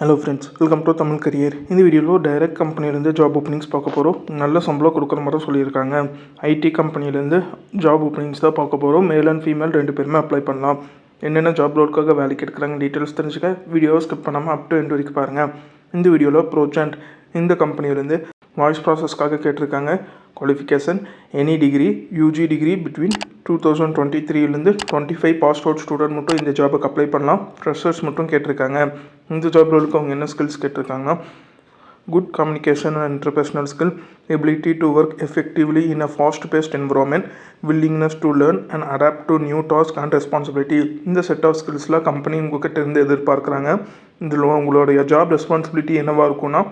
Hello friends, welcome to Tamil career. இந்த வீடியோவில் direct கம்பெனிலேருந்து ஜாப் ஓப்பனிங்ஸ் பார்க்க போகிறோம். நல்ல சம்பளம் கொடுக்குற மாதிரி சொல்லியிருக்காங்க. ஐடி கம்பெனிலேருந்து ஜாப் ஓப்பனிங்ஸ் தான் பார்க்க போகிறோம். மேல் அண்ட் ஃபீமேல் 2 பேருமே அப்ளை பண்ணலாம். என்னென்ன ஜாப் ரோலுக்காக வேலைக்கு எடுக்கிறாங்க டீட்டெயில்ஸ் தெரிஞ்சுக்க வீடியோவை ஸ்கிப் பண்ணாமல் அப் டு எண்ட் வரைக்கும் பாருங்கள். இந்த வீடியோவில் ப்ரோஜெண்ட் இந்த கம்பெனிலேருந்து வாய்ஸ் ப்ராசஸ்க்காக கேட்டிருக்காங்க. Qualification any degree, UG degree between 2023லேருந்து 25 பாஸ் அவுட் ஸ்டூடெண்ட் மட்டும் இந்த ஜாபுக்கு அப்ளை பண்ணலாம். ஃப்ரெஷர்ஸ் மட்டும் கேட்டிருக்காங்க. இந்த ஜாப் ரோலுக்கு அவங்க என்ன ஸ்கில்ஸ் கேட்டிருக்காங்கன்னா, good communication and interpersonal skill, ability to work effectively in a fast paced environment, willingness to learn and adapt to new task and responsibility. இந்த செட் ஆஃப் ஸ்கில்ஸில் கம்பெனி உங்ககிட்ட இருந்து எதிர்பார்க்குறாங்க. இதில் உங்களுடைய ஜாப் ரெஸ்பான்சிபிலிட்டி என்னவாக இருக்குன்னா,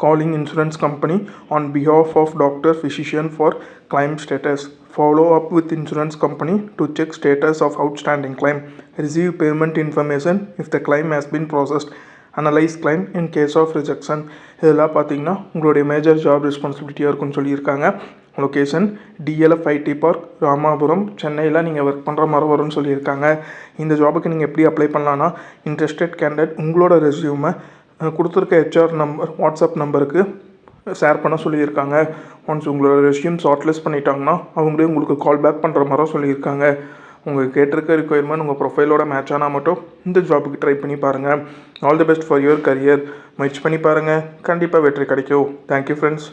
calling insurance company on behalf of doctor physician for claim status, follow up with insurance company to check status of outstanding claim, receive payment information if the claim has been processed, analyze claim in case of rejection. இதெல்லாம் பார்த்தீங்கன்னா உங்களுடைய major job ரெஸ்பான்சிபிலிட்டியாக இருக்குன்னு சொல்லியிருக்காங்க. Location DLF IT park, Ramapuram, சென்னையில் நீங்கள் work பண்ணுற மாதிரி வரும்னு சொல்லியிருக்காங்க. இந்த ஜாபுக்கு நீங்கள் எப்படி அப்ளை பண்ணலான்னா, இன்ட்ரெஸ்டட் கேண்டிடேட் உங்களோட ரெஸ்யூமை கொடுத்துருக்க HR நம்பர் வாட்ஸ்அப் நம்பருக்கு ஷேர் பண்ண சொல்லியிருக்காங்க. ஒன்ஸ் உங்களோட ரெஸ்யூம் ஷார்ட்லிஸ்ட் பண்ணிட்டாங்கன்னா அவங்களே உங்களுக்கு கால் பேக் பண்ணுற மாதிரி சொல்லியிருக்காங்க. உங்களுக்கு கேட்டிருக்க ரிக்குயர்மெண்ட் உங்கள் ப்ரொஃபைலோட மேட்ச் ஆனால் மட்டும் இந்த ஜாபுக்கு ட்ரை பண்ணி பாருங்கள். All the best for your career. முயற்சி பண்ணி பாருங்கள், கண்டிப்பாக வெற்றி கிடைக்கும். Thank you friends.